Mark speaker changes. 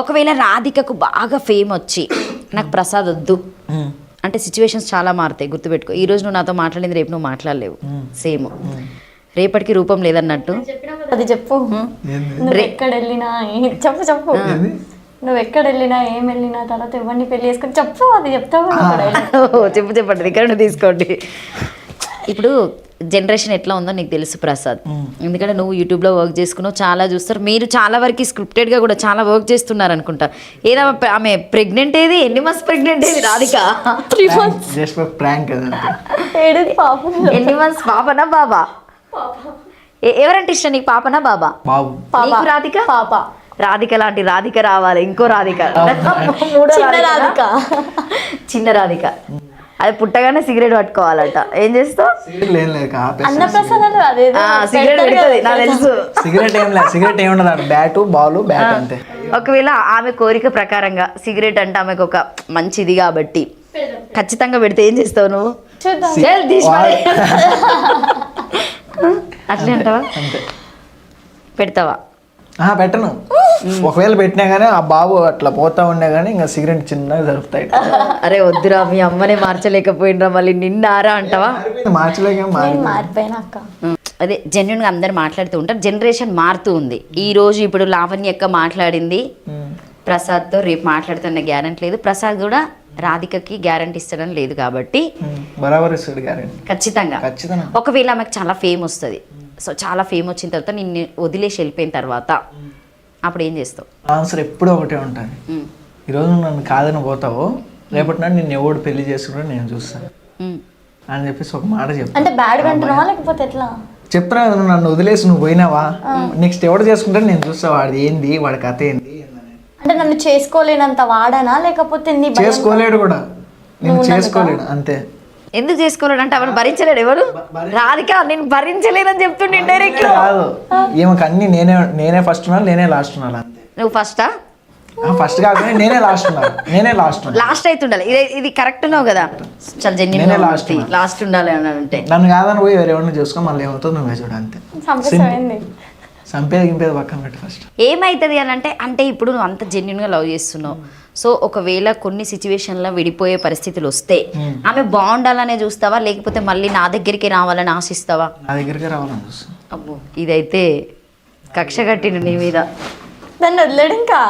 Speaker 1: ఒకవేళ రాధికకు బాగా ఫేమ్ వచ్చి నాకు ప్రసాద్ వద్దు అంటే సిచ్యువేషన్స్ చాలా మారుతాయి, గుర్తుపెట్టుకో. ఈ రోజు నువ్వు నాతో మాట్లాడింది రేపు నువ్వు మాట్లాడలేవు, సేమ్ రేపటికి రూపం లేదన్నట్టు.
Speaker 2: అది చెప్పు. నువ్వు ఎక్కడ వెళ్ళినా చెప్పు చెప్పు. నువ్వు ఎక్కడ వెళ్ళినా ఏం వెళ్ళినా తర్వాత ఎవరిని పెళ్లి చేసుకుని చెప్పు, అది చెప్తావు.
Speaker 1: చెప్పండి ఇక్కడ తీసుకోండి. ఇప్పుడు జనరేషన్ ఎట్లా ఉందో నీకు తెలుసు ప్రసాద్, ఎందుకంటే నువ్వు యూట్యూబ్లో వర్క్ చేసుకున్నావు, చాలా చూస్తారు. మీరు చాలా వరకు స్క్రిప్టెడ్గా కూడా చాలా వర్క్ చేస్తున్నారు అనుకుంటా. ఏదో ఆమె ప్రెగ్నెంట్ ఏది, ఎన్ని మంత్స్ ప్రెగ్నెంట్ ఏది రాధిక?
Speaker 2: 3 months. ఎన్ని మంత్స్? పాపనా బాబా?
Speaker 1: ఎవరంటే ఇష్టం నీకు, పాపనా బాబా? నీకు రాధిక?
Speaker 2: పాప.
Speaker 1: రాధిక లాంటి రాధిక రావాలి, ఇంకో రాధిక, చిన్న రాధిక. అది పుట్టగానే సిగరెట్ పట్టుకోవాలట. ఏం చేస్తావు? సిగరెట్ పెడుతుంది నాకు తెలుసు.
Speaker 3: సిగరెట్ ఏం ఉండదు, బ్యాట్ బాల్ బ్యాట్ అంతే.
Speaker 1: ఒకవేళ ఆమె కోరిక ప్రకారంగా సిగరెట్ అంటే ఆమెకు ఒక మంచిది కాబట్టి ఖచ్చితంగా పెడితే ఏం చేస్తావు నువ్వు? అట్లే అంటావా? పెడతావా?
Speaker 3: పెట్టను. ఒకవేళ పెట్టినా కానీ ఆ బాబు అట్లా పోతా ఉండే కానీ ఇంకా సిగరెట్ చిన్నగా జరుపుతాయి.
Speaker 1: అరే వద్దురా, మీ అమ్మనే మార్చలేకపోయినరా, మళ్ళీ నిన్నారా అంటావా?
Speaker 2: మారిపోయినా అక్క.
Speaker 1: అదే జెన్యున్గా అందరు మాట్లాడుతూ ఉంటారు. జనరేషన్ మారుతూ ఉంది. ఈ రోజు ఇప్పుడు లావణ్య అక్క మాట్లాడింది ప్రసాద్తో, రేపు మాట్లాడుతున్న గ్యారెంటీ లేదు. ప్రసాద్ కూడా రాధికకి గ్యారెంటీ ఇస్తడం లేదు కాబట్టి
Speaker 3: బరాబర్ ఇస్తాడు గ్యారెంటీ
Speaker 1: ఖచ్చితంగా. ఒకవేళ ఆమెకు చాలా ఫేమ్ వస్తుంది, సో చాలా ఫేమ్ వచ్చిన తర్వాత నిన్ను వదిలేసి వెళ్ళిపోయిన తర్వాత అప్పుడు ఏం చేస్తావు?
Speaker 3: ఆన్సర్ ఎప్పుడూ ఒకటే ఉంటుంది. ఈరోజు నన్ను కాదని పోతావు, రేపటి నాడు నిన్ను ఎవడు పెళ్లి చేసుకుంటా నేను చూస్తాను అని చెప్పేసి ఒక మాట చెప్తాను.
Speaker 2: అంటే బ్యాడ్ అంటున్నావా లేకపోతే ఎట్లా
Speaker 3: చెప్తున్నా కదా, నన్ను వదిలేసి నువ్వు పోయినావా, నెక్స్ట్ ఎవడు చేసుకుంటా నేను చూస్తా, వాడిది ఏంది, వాడి కథ ఏంది.
Speaker 2: అంటే నన్ను చేసుకోలేనంత వాడనా లేకపోతే
Speaker 3: చేసుకోలేడు కూడా, నేను చేసుకోలేడు అంతే.
Speaker 1: ఎందుకు చేసుకోలేడు అంటే అవన్నీ భరించలేడు ఎవరు? రాధిక నేను భరించలేనని చెప్తుండే డైరెక్ట్.
Speaker 3: కాదు, ఈమెకు అన్ని నేనే ఫస్ట్ ఉన్నాను, నేనే లాస్ట్ ఉన్నాను అంతే.
Speaker 1: నువ్వు ఫస్టా?
Speaker 3: ఫస్ట్ కాకుండా నేనే లాస్ట్ ఉన్నాను, నేనే లాస్ట్
Speaker 1: అయితే ఉండాలి. ఇది కరెక్ట్ ఉన్నావు కదా, చాలా జెన్యూన్ లాస్ట్ ఉండాలి అని అంటే.
Speaker 3: నన్ను కాదని పోయి వేరేవాడిని చూసుకో, మళ్ళీ ఏమవుతుందో నువ్వే చూడ అంతే. సంపేది గింపేది పక్కన పెట్టి ఫస్ట్
Speaker 1: ఏమవుతుంది అని అంటే ఇప్పుడు నువ్వు అంత జెన్యున్గా లవ్ చేస్తున్నావు, సో ఒకవేళ కొన్ని సిచ్యువేషన్లో విడిపోయే పరిస్థితులు వస్తే ఆమె బాగుండాలనే చూస్తావా లేకపోతే మళ్ళీ నా దగ్గరికి రావాలని ఆశిస్తావా?
Speaker 3: నా దగ్గరికి రావాలని చూస్తాను.
Speaker 1: అబ్బో ఇదైతే కక్ష కట్టిండు నీ మీద.
Speaker 2: నన్ను వదిలేడు ఇంకా.